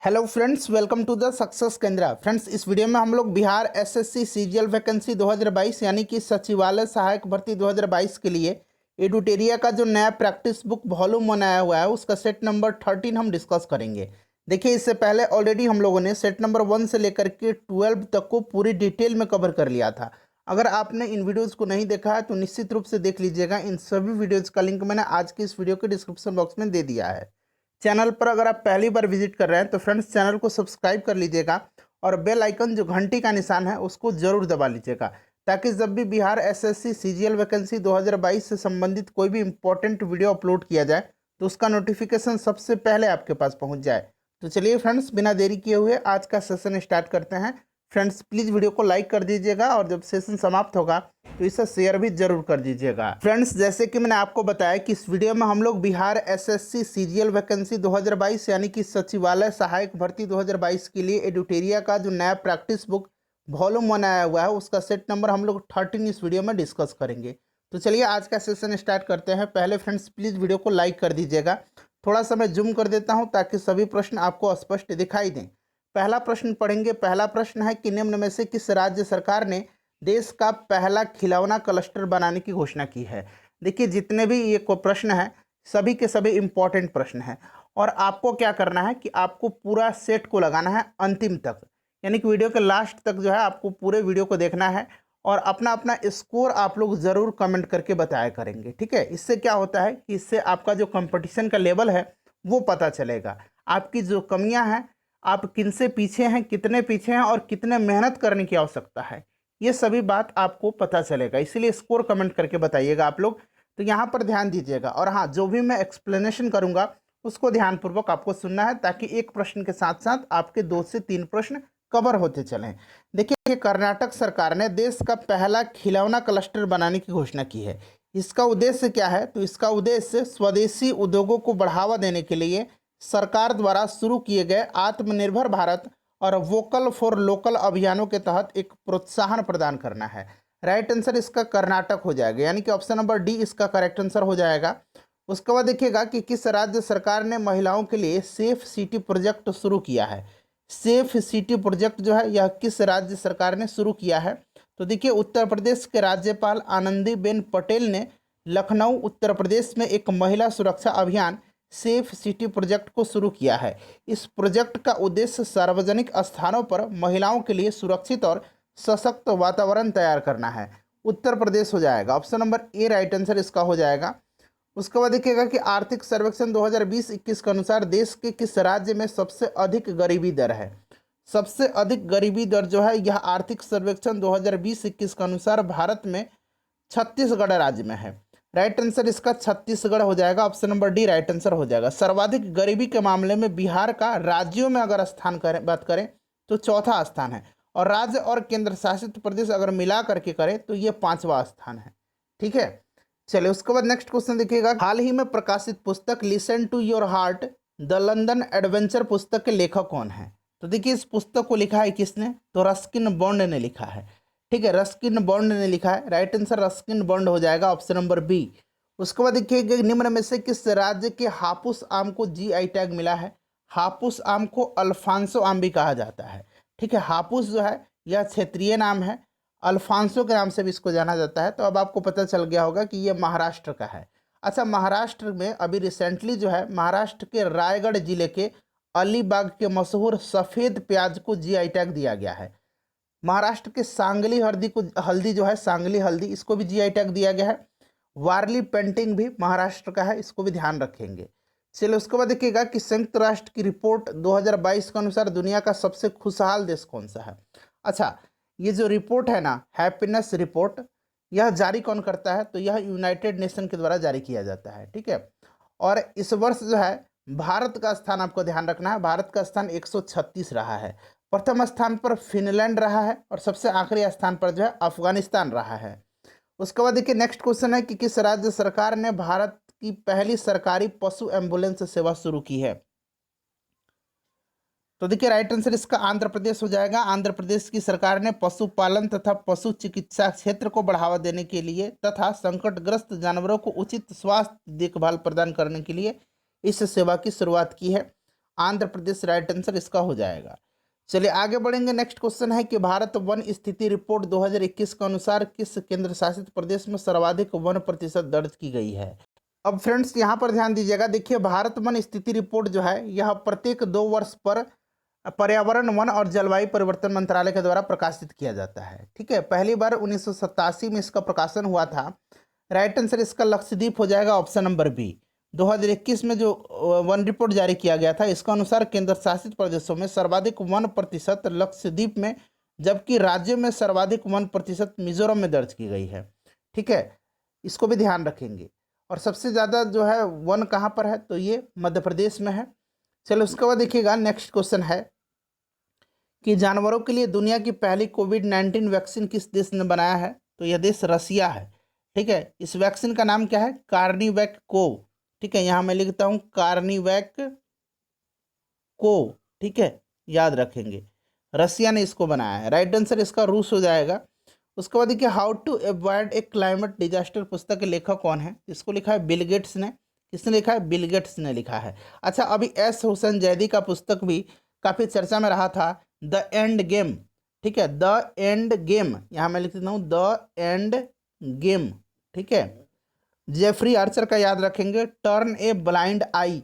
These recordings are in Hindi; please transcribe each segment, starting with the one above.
Hello friends, welcome to the success Kendra. Friends, इस वीडियो में हम लोग बिहार एसएससी सीजीएल वैकेंसी 2022 यानी कि सचिवालय सहायक भर्ती 2022 के लिए एडुटेरिया का जो नया प्रैक्टिस बुक वॉल्यूम बनाया हुआ है उसका सेट नंबर 13 हम डिस्कस करेंगे। देखिए, इससे पहले ऑलरेडी हम लोगों ने सेट नंबर 1 से लेकर के 12 तक को पूरी डिटेल में कवर कर लिया था। अगर आपने इन वीडियोज़ को नहीं देखा है तो निश्चित रूप से देख लीजिएगा। इन सभी वीडियोज़ का लिंक मैंने आज की इस वीडियो के डिस्क्रिप्शन बॉक्स में दे दिया है। चैनल पर अगर आप पहली बार विजिट कर रहे हैं तो फ्रेंड्स, चैनल को सब्सक्राइब कर लीजिएगा और बेल आइकन जो घंटी का निशान है उसको जरूर दबा लीजिएगा, ताकि जब भी बिहार एसएससी सीजीएल वैकेंसी 2022 से संबंधित कोई भी इंपॉर्टेंट वीडियो अपलोड किया जाए तो उसका नोटिफिकेशन सबसे पहले आपके पास पहुंच जाए। तो चलिए फ्रेंड्स, बिना देरी किए हुए आज का सेशन स्टार्ट करते हैं। फ्रेंड्स, प्लीज़ वीडियो को लाइक कर दीजिएगा और जब सेशन समाप्त होगा तो इसे शेयर भी जरूर कर दीजिएगा। फ्रेंड्स, जैसे कि मैंने आपको बताया कि इस वीडियो में हम लोग बिहार एसएससी सीजीएल वैकेंसी 2022 यानी कि सचिवालय सहायक भर्ती 2022 के लिए एडुटेरिया का जो नया प्रैक्टिस बुक वॉल्यूम बनाया हुआ है उसका सेट नंबर हम लोग 13 इस वीडियो में डिस्कस करेंगे। तो चलिए आज का सेशन स्टार्ट करते हैं। पहले फ्रेंड्स, प्लीज़ वीडियो को लाइक कर दीजिएगा। थोड़ा सा मैं जूम कर देता हूँ ताकि सभी प्रश्न आपको स्पष्ट दिखाई दें। पहला प्रश्न पढ़ेंगे। पहला प्रश्न है कि निम्न में से किस राज्य सरकार ने देश का पहला खिलौना क्लस्टर बनाने की घोषणा की है। देखिए, जितने भी ये को प्रश्न है सभी के सभी इंपॉर्टेंट प्रश्न हैं और आपको क्या करना है कि आपको पूरा सेट को लगाना है अंतिम तक, यानी कि वीडियो के लास्ट तक जो है आपको पूरे वीडियो को देखना है और अपना अपना स्कोर आप लोग ज़रूर कमेंट करके बताया करेंगे। ठीक है, इससे क्या होता है कि इससे आपका जो कंपटीशन का लेवल है वो पता चलेगा, आपकी जो कमियां हैं, आप किनसे पीछे हैं, कितने पीछे हैं और कितने मेहनत करने की आवश्यकता है, ये सभी बात आपको पता चलेगा। इसीलिए स्कोर कमेंट करके बताइएगा आप लोग। तो यहाँ पर ध्यान दीजिएगा और हाँ, जो भी मैं एक्सप्लेनेशन करूँगा उसको ध्यानपूर्वक आपको सुनना है, ताकि एक प्रश्न के साथ साथ आपके 2 से 3 प्रश्न कवर होते चलें। देखिए, कर्नाटक सरकार ने देश का पहला खिलौना क्लस्टर बनाने की घोषणा की है। इसका उद्देश्य क्या है? तो इसका उद्देश्य स्वदेशी उद्योगों को बढ़ावा देने के लिए सरकार द्वारा शुरू किए गए आत्मनिर्भर भारत और वोकल फॉर लोकल अभियानों के तहत एक प्रोत्साहन प्रदान करना है। राइट आंसर इसका कर्नाटक हो जाएगा, यानी कि ऑप्शन नंबर डी इसका करेक्ट आंसर हो जाएगा। उसके बाद देखिएगा कि किस राज्य सरकार ने महिलाओं के लिए सेफ सिटी प्रोजेक्ट शुरू किया है। सेफ सिटी प्रोजेक्ट जो है यह किस राज्य सरकार ने शुरू किया है? तो देखिए, उत्तर प्रदेश के राज्यपाल आनंदीबेन पटेल ने लखनऊ उत्तर प्रदेश में एक महिला सुरक्षा अभियान सेफ सिटी प्रोजेक्ट को शुरू किया है। इस प्रोजेक्ट का उद्देश्य सार्वजनिक स्थानों पर महिलाओं के लिए सुरक्षित और सशक्त वातावरण तैयार करना है। उत्तर प्रदेश हो जाएगा, option number A right answer इसका हो जाएगा। उसके बाद देखिएगा कि आर्थिक सर्वेक्षण 2020-21 के अनुसार देश के किस राज्य में सबसे अधिक गरीबी दर है। सबसे अधिक गरीबी दर जो है यह आर्थिक सर्वेक्षण 2020-21 के अनुसार भारत में छत्तीसगढ़ राज्य में है। राइट आंसर इसका छत्तीसगढ़ हो जाएगा, option number D right answer हो जाएगा। सर्वाधिक गरीबी के मामले में बिहार का राज्यों में अगर स्थान करें बात करें तो चौथा स्थान है, और राज्य और केंद्र शासित प्रदेश अगर मिला करके करें तो ये 5वां स्थान है। ठीक है, चलिए उसके बाद नेक्स्ट क्वेश्चन देखिएगा। हाल ही में प्रकाशित पुस्तक listen to your heart the London adventure पुस्तक के लेखक कौन है? तो देखिए, इस पुस्तक को लिखा है किसने? तो रस्किन बॉन्ड ने लिखा है। ठीक है, रस्किन बॉन्ड ने लिखा है। राइट आंसर रस्किन बॉन्ड हो जाएगा, ऑप्शन नंबर बी। उसके बाद देखिए, निम्न में से किस राज्य के हापुस आम को जीआई टैग मिला है? हापुस आम को अल्फांसो आम भी कहा जाता है। ठीक है, हापुस जो है यह क्षेत्रीय नाम है, अल्फांसो के नाम से भी इसको जाना जाता है। तो अब आपको पता चल गया होगा कि ये महाराष्ट्र का है। अच्छा, महाराष्ट्र में अभी रिसेंटली जो है महाराष्ट्र के रायगढ़ जिले के अलीबाग के मशहूर सफ़ेद प्याज को जीआई टैग दिया गया है। महाराष्ट्र के सांगली हल्दी जो है, सांगली हल्दी, इसको भी जीआई टैग दिया गया है। वारली पेंटिंग भी महाराष्ट्र का है, इसको भी ध्यान रखेंगे। चलिए उसके बाद देखिएगा कि संयुक्त राष्ट्र की रिपोर्ट 2022 के अनुसार दुनिया का सबसे खुशहाल देश कौन सा है। अच्छा, ये जो रिपोर्ट है ना, हैप्पीनेस रिपोर्ट, यह जारी कौन करता है? तो यह यूनाइटेड नेशन के द्वारा जारी किया जाता है। ठीक है, और इस वर्ष जो है भारत का स्थान आपको ध्यान रखना है, भारत का स्थान 136 रहा है। प्रथम स्थान पर फिनलैंड रहा है और सबसे आखिरी स्थान पर जो है अफगानिस्तान रहा है। उसके बाद देखिए नेक्स्ट क्वेश्चन है कि किस राज्य सरकार ने भारत की पहली सरकारी पशु एम्बुलेंस सेवा शुरू की है? तो देखिए, राइट आंसर इसका आंध्र प्रदेश हो जाएगा। आंध्र प्रदेश की सरकार ने पशुपालन तथा पशु चिकित्सा क्षेत्र को बढ़ावा देने के लिए तथा संकटग्रस्त जानवरों को उचित स्वास्थ्य देखभाल प्रदान करने के लिए इस सेवा की शुरुआत की है। आंध्र प्रदेश राइट आंसर इसका हो जाएगा। चलिए आगे बढ़ेंगे। नेक्स्ट क्वेश्चन है कि भारत वन स्थिति रिपोर्ट 2021 के अनुसार किस केंद्र शासित प्रदेश में सर्वाधिक वन प्रतिशत दर्ज की गई है। अब फ्रेंड्स यहाँ पर ध्यान दीजिएगा, देखिए भारत वन स्थिति रिपोर्ट जो है यह प्रत्येक 2 वर्ष पर पर्यावरण वन और जलवायु परिवर्तन मंत्रालय के द्वारा प्रकाशित किया जाता है। ठीक है, पहली बार 1987 में इसका प्रकाशन हुआ था। राइट आंसर इसका लक्षद्वीप हो जाएगा, ऑप्शन नंबर बी। 2021 में जो वन रिपोर्ट जारी किया गया था इसका अनुसार केंद्र शासित प्रदेशों में सर्वाधिक वन प्रतिशत लक्षद्वीप में, जबकि राज्यों में सर्वाधिक वन प्रतिशत मिजोरम में दर्ज की गई है। ठीक है, इसको भी ध्यान रखेंगे। और सबसे ज़्यादा जो है वन कहाँ पर है, तो ये मध्य प्रदेश में है। चलो उसके बाद देखिएगा, नेक्स्ट क्वेश्चन है कि जानवरों के लिए दुनिया की पहली कोविड-19 वैक्सीन किस देश ने बनाया है, तो यह देश रसिया है। ठीक है, इस वैक्सीन का नाम क्या है, कार्निवैक कोव। ठीक है, यहाँ मैं लिखता हूँ कार्निवैक कोव। ठीक है, याद रखेंगे, रसिया ने इसको बनाया है। राइट आंसर इसका रूस हो जाएगा। उसके बाद देखिए, how to avoid a climate disaster पुस्तक के लेखक कौन है, इसको लिखा है बिल गेट्स ने। किसने लिखा है, बिल गेट्स ने लिखा है। अच्छा, अभी एस हुसैन जैदी का पुस्तक भी काफ़ी चर्चा में रहा था, द एंड गेम। ठीक है, द एंड गेम, यहाँ मैं लिख देता हूँ द एंड गेम। ठीक है, जेफरी आर्चर का याद रखेंगे, turn a blind I.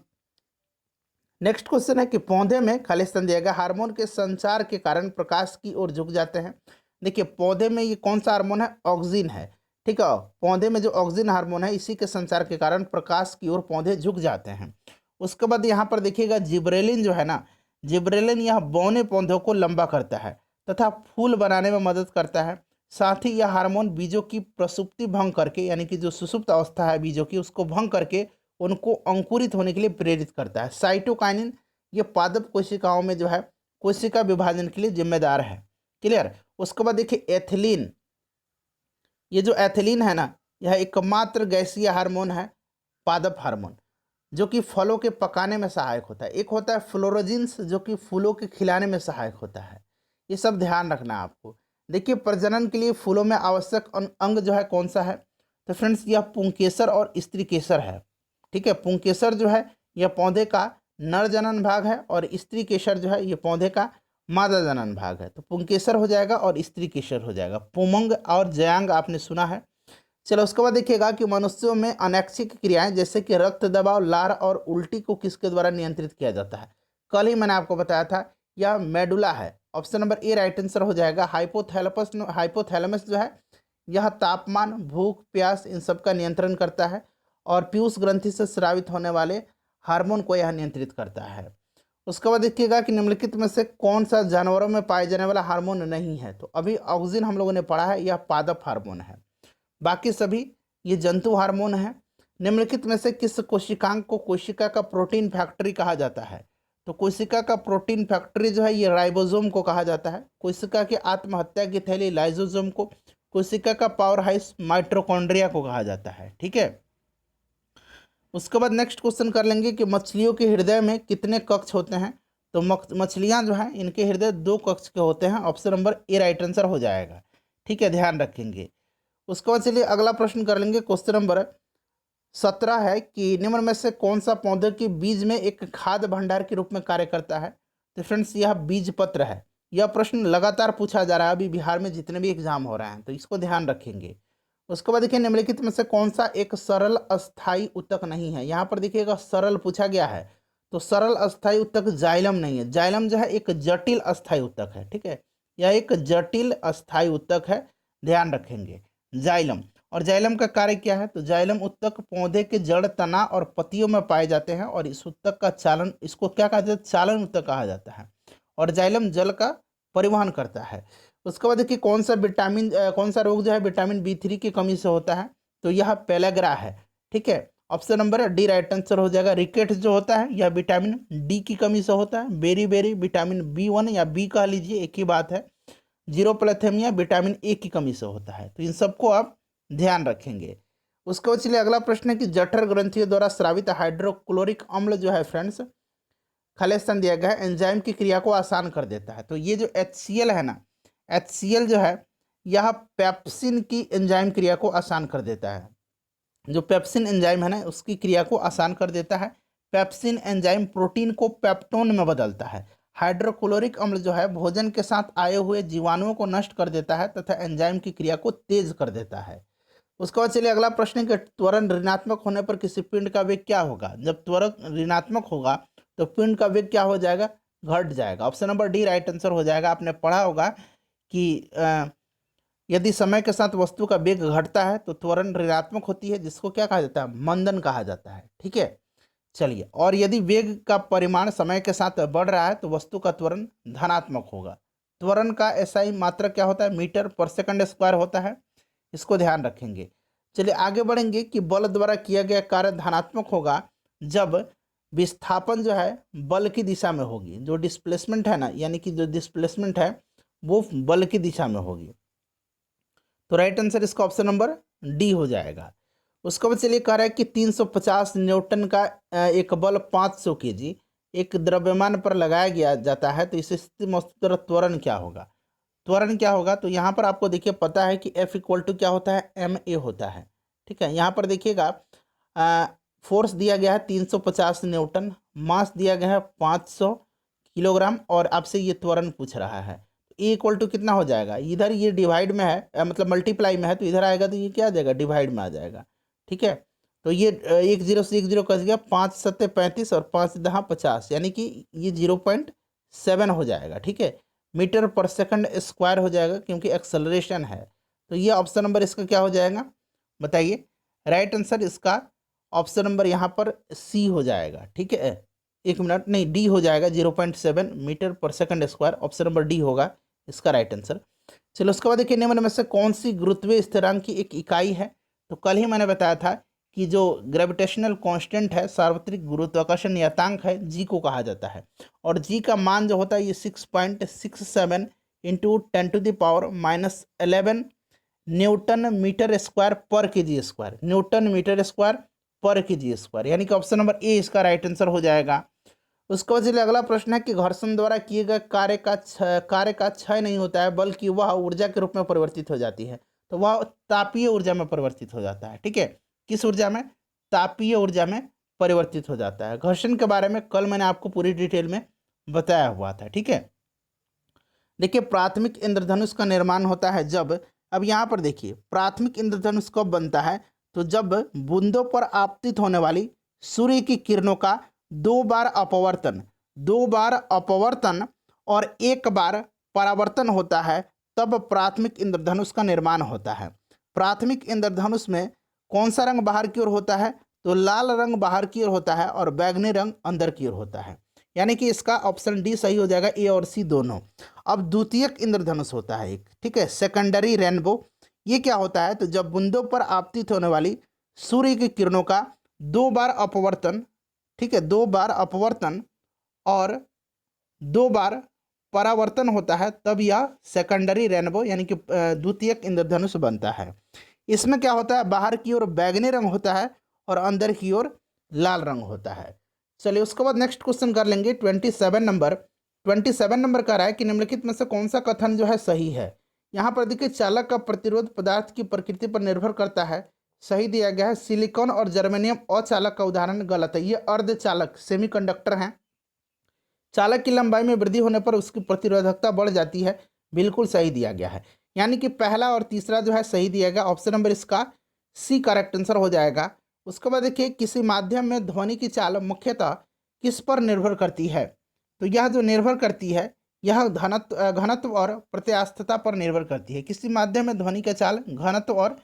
Next question है कि पौधे में, खालिस्तान दिया गया, हार्मोन के संचार के कारण प्रकाश की ओर झुक जाते हैं। देखिए पौधे में ये कौन सा हार्मोन है, ऑक्सिन है। ठीक है, पौधे में जो ऑक्सिन हार्मोन है इसी के संचार के कारण प्रकाश की ओर पौधे झुक जाते हैं। उसके बाद यहाँ पर देखिएगा, जिब्रेलिन जो है ना, जिब्रेलिन यह बौने पौधों को लंबा करता है तथा फूल बनाने में मदद करता है। साथ ही यह हार्मोन बीजों की प्रसुप्ति भंग करके, यानी कि जो सुषुप्त अवस्था है बीजों की, उसको भंग करके उनको अंकुरित होने के लिए प्रेरित करता है। साइटोकाइनिन ये पादप कोशिकाओं में जो है कोशिका विभाजन के लिए जिम्मेदार है। क्लियर। उसके बाद देखिए एथिलीन, ये जो एथिलीन है ना, यह एकमात्र गैसीय हार्मोन है, पादप हार्मोन, जो कि फलों के पकाने में सहायक होता है। एक होता है फ्लोरोजिन्स जो कि फूलों के खिलाने में सहायक होता है। ये सब ध्यान रखना है आपको। देखिए प्रजनन के लिए फूलों में आवश्यक अंग जो है कौन सा है, तो फ्रेंड्स यह पुंकेसर और स्त्री केसर है। ठीक है, पुंकेसर जो है यह पौधे का नर जनन भाग है और स्त्री केसर जो है ये पौधे का मादा जनन भाग है। तो पुंकेसर हो जाएगा और स्त्री केसर हो जाएगा। पुमंग और जयांग आपने सुना है। चलो उसके बाद देखिएगा कि मनुष्यों में अनैच्छिक क्रियाएं जैसे कि रक्त दबाव, लार और उल्टी को किसके द्वारा नियंत्रित किया जाता है। कल ही मैंने आपको बताया था, यह मेडुला है। Option number A right answer हो जाएगा। हाइपोथैलेमस जो है यह तापमान, भूख, प्यास इन सब का नियंत्रण करता है और पीयूष ग्रंथि से स्रावित होने वाले हार्मोन को यह नियंत्रित करता है। उसके बाद देखिएगा कि निम्नलिखित में से कौन सा जानवरों में पाए जाने वाला हार्मोन नहीं है, तो अभी ऑक्सिन हम लोगों ने पढ़ा है, यह पादप हार्मोन है। बाकी सभी ये जंतु हार्मोन है। निम्नलिखित में से किस कोशिकांग को कोशिका का प्रोटीन फैक्ट्री कहा जाता है, तो कोशिका का प्रोटीन फैक्ट्री जो है ये राइबोसोम को कहा जाता है। कोशिका की आत्महत्या की थैली लाइसोसोम को, कोशिका का पावर हाउस माइटोकॉन्ड्रिया को कहा जाता है। ठीक है, उसके बाद नेक्स्ट क्वेश्चन कर लेंगे कि मछलियों के हृदय में कितने कक्ष होते हैं, तो मछलियां जो हैं इनके हृदय 2 कक्ष के होते हैं। Option number A right answer हो जाएगा। ठीक है, ध्यान रखेंगे। उसके बाद चलिए अगला प्रश्न कर लेंगे। क्वेश्चन नंबर 17 है कि निम्न में से कौन सा पौधे के बीज में एक खाद्य भंडार के रूप में कार्य करता है, तो फ्रेंड्स यह बीज पत्र है। यह प्रश्न लगातार पूछा जा रहा है अभी बिहार में जितने भी एग्जाम हो रहे हैं, तो इसको ध्यान रखेंगे। उसके बाद देखिए निम्नलिखित में से कौन सा एक सरल अस्थायी ऊतक नहीं है। यहाँ पर देखिएगा सरल पूछा गया है, तो सरल अस्थायी ऊतक जाइलम नहीं है। जाइलम जो है एक जटिल अस्थायी ऊतक है। ठीक है, यह एक जटिल अस्थायी ऊतक है, ध्यान रखेंगे जाइलम। और जाइलम का कार्य क्या है, तो जाइलम ऊतक पौधे के जड़, तना और पत्तियों में पाए जाते हैं और इस ऊतक का चालन, इसको क्या कहा जाता है, चालन ऊतक कहा जाता है। और जाइलम जल का परिवहन करता है। उसके बाद देखिए कौन सा रोग जो है विटामिन B3 की कमी से होता है, तो यह पेलेग्रा है। ठीक है, option number D right answer हो जाएगा। रिकेट्स जो होता है यह विटामिन डी की कमी से होता है। बेरी विटामिन B1 या बी कह लीजिए, एक ही बात है। जीरोप्लेथेमिया विटामिन ए की कमी से होता है। तो इन सबको आप ध्यान रखेंगे। उसके बाद चलिए अगला प्रश्न है कि जठर ग्रंथियों द्वारा स्रावित हाइड्रोक्लोरिक अम्ल जो है फ्रेंड्स, खालिस्तान दिया गया है, एंजाइम की क्रिया को आसान कर देता है। तो ये जो HCl है ना, HCl जो है यह पेप्सिन की एंजाइम क्रिया को आसान कर देता है। जो पेप्सिन एंजाइम है ना उसकी क्रिया को आसान कर देता है। पेप्सिन एंजाइम प्रोटीन को पेप्टोन में बदलता है। हाइड्रोक्लोरिक अम्ल जो है भोजन के साथ आए हुए जीवाणुओं को नष्ट कर देता है तथा एंजाइम की क्रिया को तेज कर देता है। उसके बाद चलिए अगला प्रश्न है कि त्वरण ऋणात्मक होने पर किसी पिंड का वेग क्या होगा। जब त्वरण ऋणात्मक होगा तो पिंड का वेग क्या हो जाएगा, घट जाएगा। Option number D right answer हो जाएगा। आपने पढ़ा होगा कि यदि समय के साथ वस्तु का वेग घटता है तो त्वरण ऋणात्मक होती है, जिसको क्या कहा जाता है, मंदन कहा जाता है। ठीक है, चलिए, और यदि वेग का परिमाण समय के साथ बढ़ रहा है तो वस्तु का त्वरण धनात्मक होगा। त्वरण का एसआई मात्रक क्या होता है, मीटर पर सेकंड स्क्वायर होता है, इसको ध्यान रखेंगे। चलिए आगे बढ़ेंगे कि बल द्वारा किया गया कार्य धनात्मक होगा जब विस्थापन जो है बल की दिशा में होगी। जो डिस्प्लेसमेंट है ना, यानी कि जो डिस्प्लेसमेंट है वो बल की दिशा में होगी। तो राइट आंसर इसका ऑप्शन नंबर डी हो जाएगा। उसके बाद चलिए कह रहा है कि 350 न्यूटन का एक बल 500 केजी एक द्रव्यमान पर लगाया गया जाता है, तो इस स्थिति में वस्तु द्वारा त्वरण क्या होगा। त्वरण क्या होगा, तो यहाँ पर आपको देखिए पता है कि F इक्वल टू क्या होता है, ma होता है। ठीक है, यहाँ पर देखिएगा फोर्स दिया गया है 350 न्यूटन, मास दिया गया है 500 किलोग्राम और आपसे ये त्वरण पूछ रहा है। ए इक्वल टू कितना हो जाएगा, इधर ये डिवाइड में है मतलब मल्टीप्लाई में है, तो इधर आएगा तो ये क्या आ जाएगा, डिवाइड में आ जाएगा। ठीक है, तो ये 1 0 से 1 0 कस गया, 5 7 35 और 5 10 50, यानी कि ये 0.7 हो जाएगा। ठीक है, मीटर पर सेकंड स्क्वायर हो जाएगा क्योंकि एक्सेलरेशन है। तो ये ऑप्शन नंबर इसका क्या हो जाएगा, बताइए। राइट आंसर इसका ऑप्शन नंबर यहाँ पर सी हो जाएगा। ठीक है, एक मिनट, नहीं डी हो जाएगा, 0.7 मीटर पर second square, option number D होगा इसका राइट आंसर। चलो उसके बाद देखिए निम्न में से कौन सी गुरुत्वीय स्थिरांक की एक इकाई है। तो कल ही मैंने बताया था कि जो ग्रेविटेशनल कांस्टेंट है, सार्वत्रिक गुरुत्वाकर्षण नियतांक है, जी को कहा जाता है। और जी का मान जो होता है ये 6.67 इंटू 10⁻⁻11 न्यूटन मीटर स्क्वायर पर KG square, newton metre square पर केजी स्क्वायर, यानी कि ऑप्शन नंबर ए इसका राइट आंसर हो जाएगा। उसके बाद चलिए अगला प्रश्न है कि घर्षण द्वारा किए गए कार्य का क्षय नहीं होता है बल्कि वह ऊर्जा के रूप में परिवर्तित हो जाती है। तो वह तापीय ऊर्जा में परिवर्तित हो जाता है। ठीक है, किस ऊर्जा में, तापीय ऊर्जा में परिवर्तित हो जाता है। घर्षण के बारे में कल मैंने आपको पूरी डिटेल में बताया हुआ था। ठीक है, देखिए प्राथमिक इंद्रधनुष का निर्माण होता है जब, अब यहाँ पर देखिए प्राथमिक इंद्रधनुष कब बनता है, तो जब बूंदों पर आपतित होने वाली सूर्य की किरणों का दो बार अपवर्तन और एक बार परावर्तन होता है, तब प्राथमिक इंद्रधनुष का निर्माण होता है। प्राथमिक इंद्रधनुष में कौन सा रंग बाहर की ओर होता है, तो लाल रंग बाहर की ओर होता है और बैगनी रंग अंदर की ओर होता है, यानी कि इसका ऑप्शन डी सही हो जाएगा, ए और सी दोनों। अब द्वितीयक इंद्रधनुष होता है एक, ठीक है, सेकेंडरी रेनबो। ये क्या होता है, तो जब बूंदों पर आपतित होने वाली सूर्य की किरणों का दो बार अपवर्तन, ठीक है, दो बार अपवर्तन और दो बार परावर्तन होता है, तब यह सेकेंडरी रेनबो यानी कि द्वितीयक इंद्रधनुष बनता है। इसमें क्या होता है, बाहर की ओर बैगनी रंग होता है और अंदर की ओर लाल रंग होता है। चलिए उसके बाद नेक्स्ट क्वेश्चन कर लेंगे 27 नंबर। 27 नंबर कह रहा है कि निम्नलिखित में से कौन सा कथन जो है सही है। यहाँ पर देखिए चालक का प्रतिरोध पदार्थ की प्रकृति पर निर्भर करता है, सही दिया गया है। सिलिकॉन और जर्मेनियम अचालक का उदाहरण गलत है, ये अर्धचालक सेमीकंडक्टर हैं। चालक की लंबाई में वृद्धि होने पर उसकी प्रतिरोधकता बढ़ जाती है, बिल्कुल सही दिया गया है। यानी कि पहला और तीसरा जो है सही दिया गया, ऑप्शन नंबर इसका सी करेक्ट आंसर हो जाएगा। उसके बाद देखिए किसी माध्यम में ध्वनि की चाल मुख्यतः किस पर निर्भर करती है, तो यह जो निर्भर करती है यह घनत्व और प्रत्यास्थता पर निर्भर करती है। किसी माध्यम में ध्वनि की चाल घनत्व और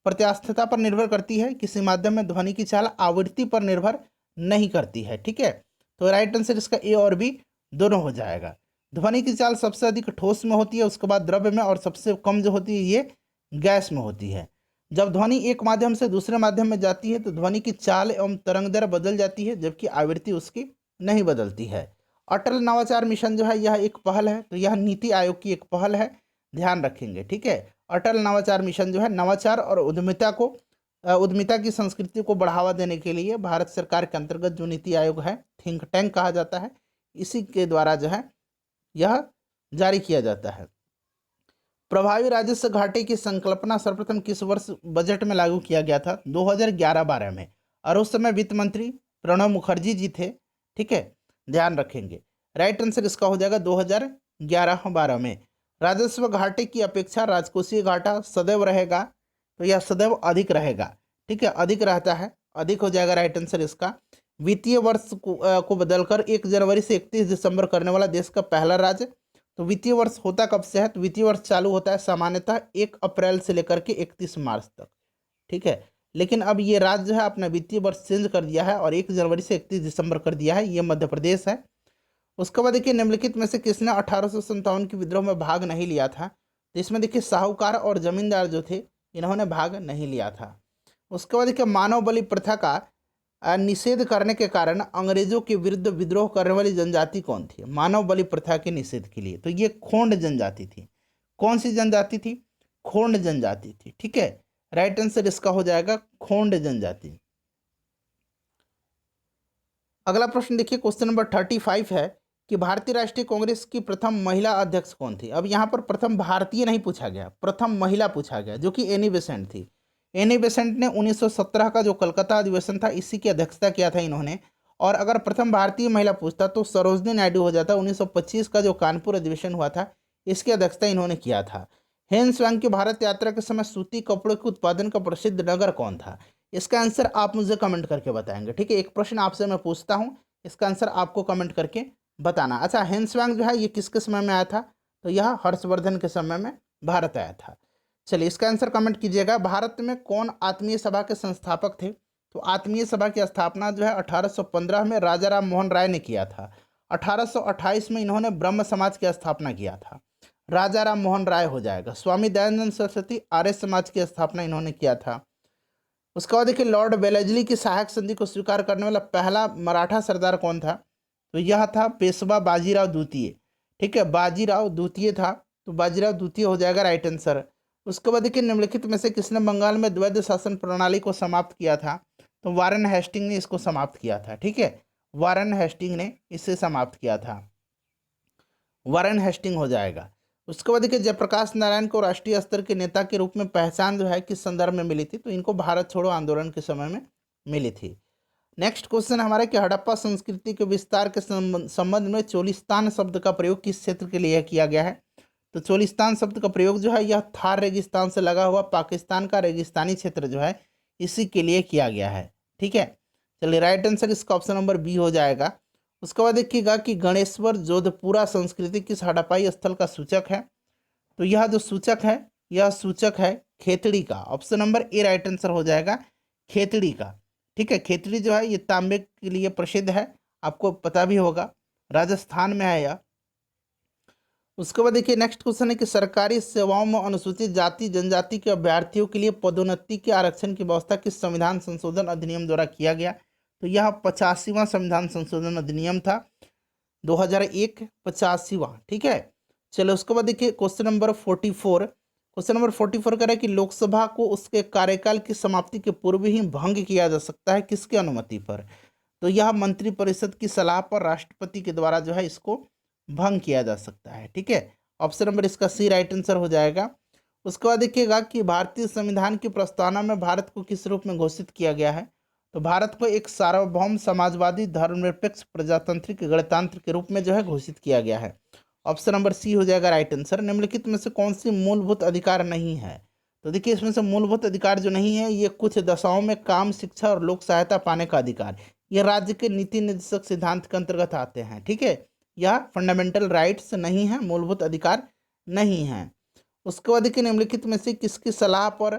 प्रत्यास्थता पर निर्भर करती है, किसी माध्यम में ध्वनि की चाल आवृत्ति पर निर्भर नहीं करती है। ठीक है, तो राइट आंसर इसका ए और बी दोनों हो जाएगा। ध्वनि की चाल सबसे अधिक ठोस में होती है, उसके बाद द्रव्य में, और सबसे कम जो होती है ये गैस में होती है। जब ध्वनि एक माध्यम से दूसरे माध्यम में जाती है तो ध्वनि की चाल एवं तरंग दर बदल जाती है, जबकि आवृत्ति उसकी नहीं बदलती है। अटल नवाचार मिशन जो है यह एक पहल है, तो यह नीति आयोग की एक पहल है, ध्यान रखेंगे। ठीक है, अटल नवाचार मिशन जो है नवाचार और उद्यमिता की संस्कृति को बढ़ावा देने के लिए भारत सरकार के अंतर्गत जो नीति आयोग है, थिंक टैंक कहा जाता है, इसी के द्वारा जो है यह जारी किया जाता है। प्रभावी राजस्व घाटे की संकल्पना सर्वप्रथम किस वर्ष बजट में लागू किया गया था, 2011-12 में, और उस समय वित्त मंत्री प्रणब मुखर्जी जी थे। ठीक है, ध्यान रखेंगे। राइट आंसर इसका हो जाएगा 2011-12 में। राजस्व घाटे की अपेक्षा राजकोषीय घाटा सदैव रहेगा, तो यह सदैव अधिक रहेगा। ठीक है, अधिक रहता है, अधिक हो जाएगा राइट आंसर इसका। वित्तीय वर्ष को बदलकर 1 जनवरी से 31 दिसंबर करने वाला देश का पहला राज्य। तो वित्तीय वर्ष होता कब से है? तो वित्तीय वर्ष चालू होता है सामान्यतः 1 अप्रैल से लेकर के 31 मार्च तक। ठीक है, लेकिन अब ये राज्य जो है अपना वित्तीय वर्ष चेंज कर दिया है और 1 जनवरी से 31 दिसंबर कर दिया है, ये मध्य प्रदेश है। उसके बाद देखिए निम्नलिखित में से किसने 1857 के विद्रोह में भाग नहीं लिया था? तो इसमें देखिए साहूकार और जमींदार जो थे इन्होंने भाग नहीं लिया था। उसके बाद देखिए मानव बलि प्रथा का निषेध करने के कारण अंग्रेजों के विरुद्ध विद्रोह करने वाली जनजाति कौन थी? मानव बलि प्रथा के निषेध के लिए तो ये खोंड जनजाति थी। कौन सी जनजाति थी? खोंड जनजाति थी। ठीक है, राइट आंसर इसका हो जाएगा खोंड जनजाति। अगला प्रश्न देखिए, क्वेश्चन नंबर 35 है कि भारतीय राष्ट्रीय कांग्रेस की प्रथम महिला अध्यक्ष कौन थी? अब यहाँ पर प्रथम भारतीय नहीं पूछा गया, प्रथम महिला पूछा गया, जो कि एनी बेसेंट थी। एनी बेसेंट ने 1917 का जो कलकत्ता अधिवेशन था इसी की अध्यक्षता किया था इन्होंने। और अगर प्रथम भारतीय महिला पूछता तो सरोजनी नायडू हो जाता। 1925 का जो कानपुर अधिवेशन हुआ था इसकी अध्यक्षता इन्होंने किया था। हेन्स वांग की भारत यात्रा के समय सूती कपड़ों के उत्पादन का प्रसिद्ध नगर कौन था? इसका आंसर आप मुझे कमेंट करके बताएंगे। ठीक है, एक प्रश्न आपसे मैं पूछता हूँ, इसका आंसर आपको कमेंट करके बताना। अच्छा, हेन्स वांग जो है ये किसके समय में आया था? तो यह हर्षवर्धन के समय में भारत आया था। चलिए इसका आंसर कमेंट कीजिएगा। भारत में कौन आत्मीय सभा के संस्थापक थे? तो आत्मीय सभा की स्थापना जो है 1815 में राजा राम मोहन राय ने किया था। 1828 में इन्होंने ब्रह्म समाज की स्थापना किया था। राजा राम मोहन राय हो जाएगा। स्वामी दयानंद सरस्वती आर्य समाज की स्थापना इन्होंने किया था। उसके बाद देखिए लॉर्ड वेलेस्ली की सहायक संधि को स्वीकार करने वाला पहला मराठा सरदार कौन था? तो यह था पेशवा बाजीराव द्वितीय। ठीक है, बाजीराव द्वितीय था, तो बाजीराव द्वितीय हो जाएगा राइट आंसर। उसके बाद देखिए निम्नलिखित में से किसने बंगाल में द्वैध शासन प्रणाली को समाप्त किया था? तो वारेन हेस्टिंग ने इसको समाप्त किया था। ठीक है, वारेन हेस्टिंग ने इसे समाप्त किया था, वारेन हेस्टिंग हो जाएगा। उसके बाद देखिए जयप्रकाश नारायण को राष्ट्रीय स्तर के नेता के रूप में पहचान जो है किस संदर्भ में मिली थी? तो इनको भारत छोड़ो आंदोलन के समय में मिली थी। नेक्स्ट क्वेश्चन हमारा कि हड़प्पा संस्कृति के विस्तार के संबंध में चोलिस्तान शब्द का प्रयोग किस क्षेत्र के लिए किया गया है? तो चोलिस्तान शब्द का प्रयोग जो है यह थार रेगिस्तान से लगा हुआ पाकिस्तान का रेगिस्तानी क्षेत्र जो है इसी के लिए किया गया है। ठीक है, चलिए राइट आंसर इसका ऑप्शन नंबर बी हो जाएगा। उसके बाद देखिएगा कि गणेश्वर जोधपुरा संस्कृति किस हड़प्पाई स्थल का सूचक है? तो यह जो सूचक है यह सूचक है खेतड़ी का। Option number A right answer हो जाएगा, खेतड़ी का। ठीक है, खेतड़ी जो है ये तांबे के लिए प्रसिद्ध है, आपको पता भी होगा, राजस्थान में है यह। उसके बाद देखिए नेक्स्ट क्वेश्चन है कि सरकारी सेवाओं में अनुसूचित जाति जनजाति के अभ्यर्थियों के लिए पदोन्नति के आरक्षण की व्यवस्था किस संविधान संशोधन अधिनियम द्वारा किया गया? तो यह 85वां संविधान संशोधन अधिनियम था, 2001 85वां। ठीक है, चलो उसके बाद देखिए क्वेश्चन नंबर 44। क्वेश्चन नंबर 44 कह रहा है कि लोकसभा को उसके कार्यकाल की समाप्ति के पूर्व ही भंग किया जा सकता है, किसकी अनुमति पर? तो यह मंत्रिपरिषद की सलाह पर राष्ट्रपति के द्वारा जो है इसको भंग किया जा सकता है। ठीक है, ऑप्शन नंबर इसका सी राइट आंसर हो जाएगा। उसके बाद देखिएगा कि भारतीय संविधान की प्रस्तावना में भारत को किस रूप में घोषित किया गया है? तो भारत को एक सार्वभौम समाजवादी धर्मनिरपेक्ष प्रजातांत्रिक गणतंत्र के रूप में जो है घोषित किया गया है। ऑप्शन नंबर सी हो जाएगा राइट आंसर। निम्नलिखित में से कौन सी मूलभूत अधिकार नहीं है? तो देखिए इसमें से मूलभूत अधिकार जो नहीं है ये कुछ दशाओं में काम, शिक्षा और लोक सहायता पाने का अधिकार, ये राज्य के नीति निर्देशक सिद्धांत के अंतर्गत आते हैं। ठीक है, यह फंडामेंटल राइट्स नहीं है, मूलभूत अधिकार नहीं है। उसके बाद देखिए निम्नलिखित में से किसकी सलाह पर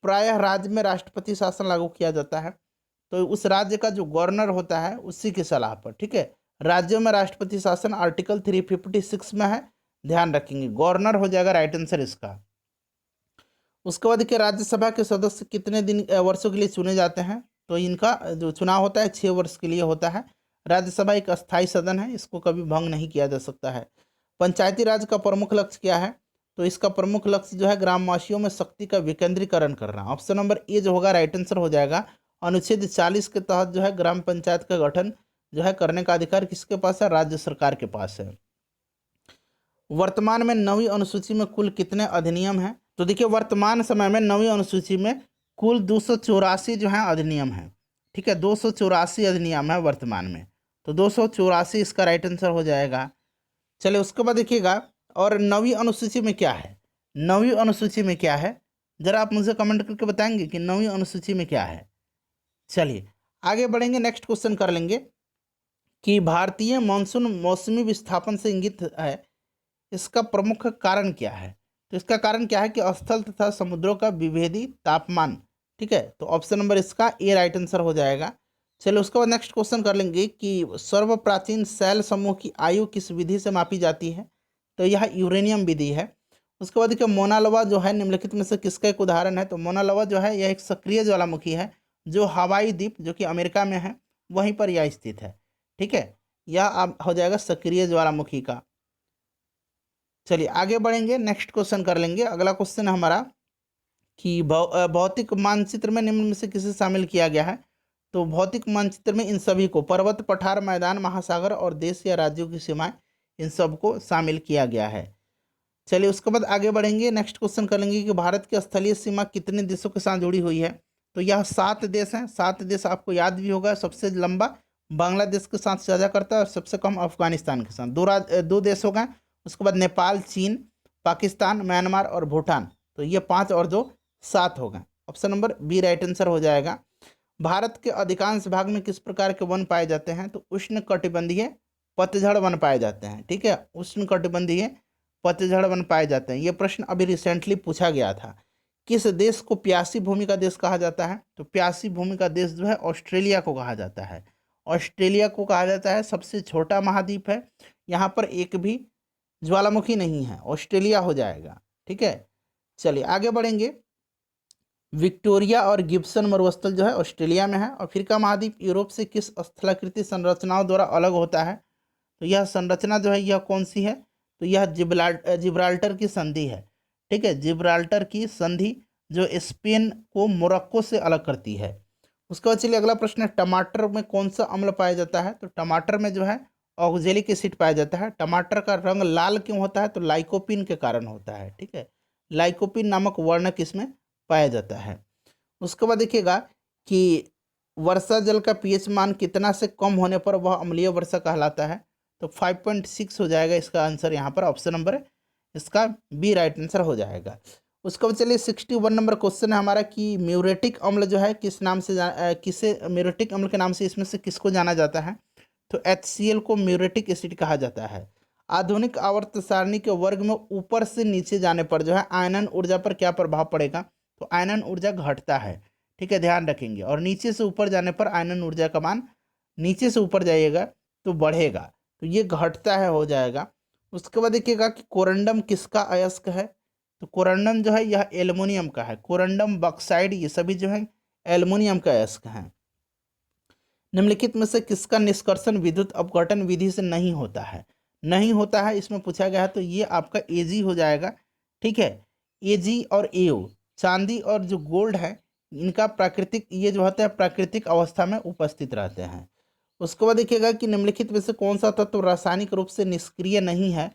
प्रायः राज्य में राष्ट्रपति शासन लागू किया जाता है? तो उस राज्य का जो गवर्नर होता है उसी की सलाह पर। ठीक है, राज्यों में राष्ट्रपति शासन आर्टिकल 356 में है, ध्यान रखेंगे, गवर्नर हो जाएगा राइट आंसर इसका। उसके बाद देखिए राज्यसभा के सदस्य कितने वर्षों के लिए चुने जाते हैं? तो इनका जो चुनाव होता है 6 वर्ष के लिए होता है। राज्यसभा एक अस्थायी सदन है, इसको कभी भंग नहीं किया जा सकता है। पंचायती राज का प्रमुख लक्ष्य क्या है? तो इसका प्रमुख लक्ष्य जो है ग्रामवासियों में शक्ति का विकेंद्रीकरण करना। ऑप्शन नंबर ए जो होगा राइट आंसर हो जाएगा। अनुच्छेद 40 के तहत जो है ग्राम पंचायत का गठन जो है करने का अधिकार किसके पास है? राज्य सरकार के पास है। वर्तमान में 9वीं अनुसूची में कुल कितने अधिनियम हैं? तो देखिए वर्तमान समय में 9वीं अनुसूची में कुल 284 जो है अधिनियम है। ठीक है, 284 अधिनियम है वर्तमान में, तो 284 इसका राइट आंसर हो जाएगा। चलिए उसके बाद देखिएगा, और 9वीं अनुसूची में क्या है, 9वीं अनुसूची में क्या है, जरा आप मुझे कमेंट करके बताएंगे कि 9वीं अनुसूची में क्या है। चलिए आगे बढ़ेंगे, नेक्स्ट क्वेश्चन कर लेंगे कि भारतीय मानसून मौसमी विस्थापन से इंगित है, इसका प्रमुख कारण क्या है। तो इसका कारण क्या है कि स्थल तथा समुद्रों का विभेदी तापमान। ठीक है, तो ऑप्शन नंबर इसका ए राइट आंसर हो जाएगा। चलिए उसके बाद नेक्स्ट क्वेश्चन कर लेंगे कि सर्वप्राचीन शैल समूह की आयु किस विधि से मापी जाती है। तो यह यूरेनियम विधि है। उसके बाद देखिए मोना लोवा जो है निम्नलिखित में से किसका एक उदाहरण है। तो मोना लोवा जो है यह एक सक्रिय ज्वालामुखी है जो हवाई द्वीप जो कि अमेरिका में है वहीं पर यह स्थित है। ठीक है, यह आप हो जाएगा सक्रिय ज्वालामुखी का। चलिए आगे बढ़ेंगे, नेक्स्ट क्वेश्चन कर लेंगे। अगला क्वेश्चन है हमारा कि भौतिक मानचित्र में निम्न में से किसे शामिल किया गया है। तो भौतिक मानचित्र में इन सभी को, पर्वत, पठार, मैदान, महासागर और देश या राज्यों की सीमाएं, इन सबको शामिल किया गया है। चलिए उसके बाद आगे बढ़ेंगे, नेक्स्ट क्वेश्चन कर लेंगे कि भारत की स्थलीय सीमा कितने देशों के साथ जुड़ी हुई है। तो यह 7 देश हैं। 7 देश आपको याद भी होगा, सबसे लंबा बांग्लादेश के साथ साझा करता है और सबसे कम अफगानिस्तान के साथ। दो देश हो गए। उसके बाद नेपाल, चीन, पाकिस्तान, म्यांमार और भूटान। तो ये 5 और 2 7 हो गए। Option number B right answer हो जाएगा। भारत के अधिकांश भाग में किस प्रकार के वन पाए जाते हैं। तो उष्ण कटिबंधीय पतझड़ वन पाए जाते हैं। ठीक है, उष्ण कटिबंधीय पतझड़ वन पाए जाते हैं। ये प्रश्न अभी रिसेंटली पूछा गया था। किस देश को प्यासी भूमि का देश कहा जाता है। तो प्यासी भूमि का देश जो है ऑस्ट्रेलिया को कहा जाता है। ऑस्ट्रेलिया को कहा जाता है, सबसे छोटा महाद्वीप है, यहाँ पर एक भी ज्वालामुखी नहीं है, ऑस्ट्रेलिया हो जाएगा। ठीक है, चलिए आगे बढ़ेंगे। विक्टोरिया और गिब्सन मरुस्थल जो है ऑस्ट्रेलिया में है। अफ्रीका महाद्वीप यूरोप से किस स्थलाकृति संरचनाओं द्वारा अलग होता है। तो यह संरचना जो है यह कौन सी है। तो यह जिब्राल्टर की संधि है। ठीक है, जिब्राल्टर की संधि जो स्पेन को मोरक्को से अलग करती है। उसके बाद चलिए अगला प्रश्न है, टमाटर में कौन सा अम्ल पाया जाता है। तो टमाटर में जो है ऑक्जेलिक एसिड पाया जाता है। टमाटर का रंग लाल क्यों होता है। तो लाइकोपिन के कारण होता है। ठीक है, लाइकोपिन नामक वर्णक इसमें पाया जाता है। उसके बाद देखिएगा कि वर्षा जल का पीएच मान कितना से कम होने पर वह अम्लीय वर्षा कहलाता है। तो 5.6 हो जाएगा इसका आंसर, यहाँ पर ऑप्शन नंबर इसका बी राइट आंसर हो जाएगा। उसके बाद चलिए 61 नंबर क्वेश्चन है हमारा कि म्यूरेटिक अम्ल जो है किस नाम से किसे म्यूरेटिक अम्ल के नाम से इसमें से किसको जाना जाता है। तो HCl को म्यूरेटिक एसिड कहा जाता है। आधुनिक आवर्त सारणी के वर्ग में ऊपर से नीचे जाने पर जो है आयनन ऊर्जा पर क्या प्रभाव पड़ेगा। तो आयनन ऊर्जा घटता है। ठीक है, ध्यान रखेंगे। और नीचे से ऊपर जाने पर आयनन ऊर्जा का मान, नीचे से ऊपर जाइएगा तो बढ़ेगा, तो ये घटता है हो जाएगा। उसके बाद देखिएगा कि कोरंडम किसका अयस्क है। तो कोरंडम जो है यह एल्युमिनियम का है। कोरंडम, बॉक्साइड, ये सभी जो है एल्युमिनियम का अयस्क हैं। निम्नलिखित में से किसका निष्कर्षण विद्युत अपघटन विधि से नहीं होता है। नहीं होता है इसमें पूछा गया है, तो ये आपका एजी हो जाएगा। ठीक है, एजी और एओ, चांदी और जो गोल्ड है इनका प्राकृतिक, ये जो होता है प्राकृतिक अवस्था में उपस्थित रहते हैं। उसके बाद देखिएगा कि निम्नलिखित में से कौन सा तत्व रासायनिक रूप से निष्क्रिय नहीं है।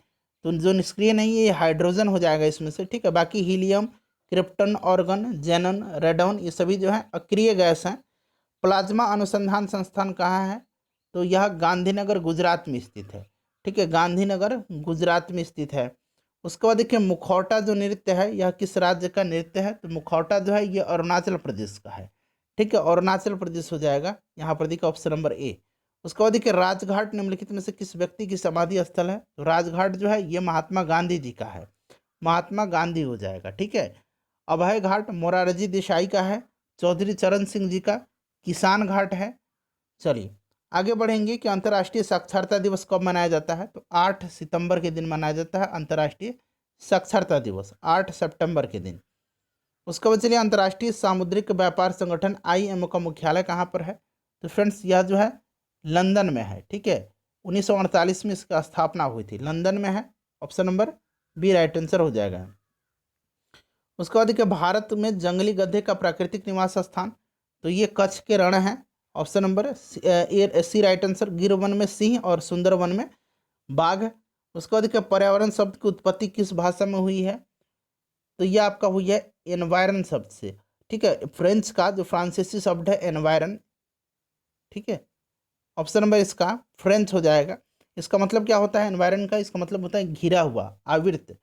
तो जो निष्क्रिय नहीं है ये हाइड्रोजन हो जाएगा इसमें से। ठीक है, बाकी हीलियम, क्रिप्टन, ऑर्गन, जेनन, रेडॉन ये सभी जो है अक्रिय गैस हैं। प्लाज्मा अनुसंधान संस्थान कहाँ है। तो यह गांधीनगर गुजरात में स्थित है। ठीक है, गांधीनगर गुजरात में स्थित है। उसके बाद देखिए मुखौटा जो नृत्य है यह किस राज्य का नृत्य है। तो मुखौटा जो है ये अरुणाचल प्रदेश का है। ठीक है, अरुणाचल प्रदेश हो जाएगा यहाँ पर, देखिए ऑप्शन नंबर ए। उसके बाद देखिए राजघाट निम्नलिखित में से किस व्यक्ति की समाधि स्थल है। तो राजघाट जो है ये महात्मा गांधी जी का है, महात्मा गांधी हो जाएगा। ठीक है, अभय घाट मोरारजी देसाई का है, चौधरी चरण सिंह जी का। किसान घाट है। चलिए आगे बढ़ेंगे कि अंतर्राष्ट्रीय साक्षरता दिवस कब मनाया जाता है। तो 8 सितंबर के दिन मनाया जाता है अंतर्राष्ट्रीय साक्षरता दिवस, 8 सितंबर के दिन। उसके बाद चलिए अंतर्राष्ट्रीय सामुद्रिक व्यापार संगठन IMO का मुख्यालय कहाँ पर है। तो फ्रेंड्स यह जो है लंदन में है। ठीक है, 1948 में इसका स्थापना हुई थी, लंदन में है। Option number B right answer हो जाएगा। उसके बाद देखिए भारत में जंगली गधे का प्राकृतिक निवास स्थान, तो ये कच्छ के रण है। Option number C right answer. Gir वन में सिंह और सुंदर वन में बाघ। उसके बाद देखिए पर्यावरण शब्द की उत्पत्ति किस भाषा में हुई है। तो ये आपका हुई है एनवायरन शब्द से। ठीक है, फ्रेंच का जो फ्रांसीसी शब्द है एनवायरन, ठीक है। ऑप्शन नंबर इसका फ्रेंच हो जाएगा। इसका मतलब क्या होता है एनवायरन का? इसका मतलब होता है घिरा हुआ, आवृत।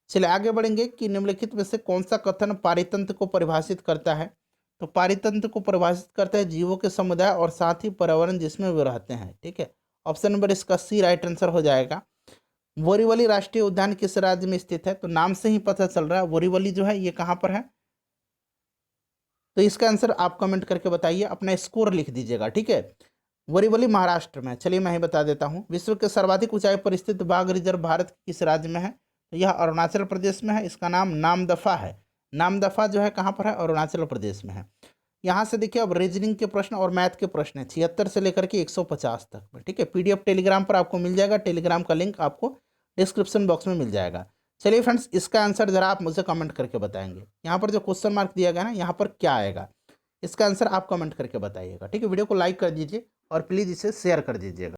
चलिए आगे बढ़ेंगे कि निम्नलिखित में से कौन सा कथन पारितंत्र को परिभाषित करता है? तो पारितंत्र को परिभाषित करता है जीवों के समुदाय और साथ ही पर्यावरण जिसमें वे रहते हैं। ठीक है, ऑप्शन नंबर इसका सी राइट आंसर हो जाएगा। बोरीवली राष्ट्रीय उद्यान किस राज्य में स्थित है? तो नाम से ही पता चल रहा है बोरीवली जो है ये कहाँ पर है। तो इसका आंसर आप कमेंट करके बताइए, अपना स्कोर लिख दीजिएगा। ठीक है, बोरीवली महाराष्ट्र में। चलिए मैं ही बता देता हूँ। विश्व के सर्वाधिक ऊंचाई पर स्थित बाघ रिजर्व भारत के किस राज्य में है? तो यह अरुणाचल प्रदेश में है। इसका नाम नामदफा है। नामदफा जो है कहाँ पर है? अरुणाचल प्रदेश में है। यहाँ से देखिए अब रीजनिंग के प्रश्न और मैथ के प्रश्न है 76 से लेकर के 150 तक में। ठीक है, पीडीएफ टेलीग्राम पर आपको मिल जाएगा। टेलीग्राम का लिंक आपको डिस्क्रिप्शन बॉक्स में मिल जाएगा। चलिए फ्रेंड्स, इसका आंसर जरा आप मुझे कमेंट करके बताएंगे। यहाँ पर जो क्वेश्चन मार्क दिया गया ना, यहाँ पर क्या आएगा? इसका आंसर आप कमेंट करके बताइएगा। ठीक है, वीडियो को लाइक कर दीजिए और प्लीज़ इसे शेयर कर दीजिएगा।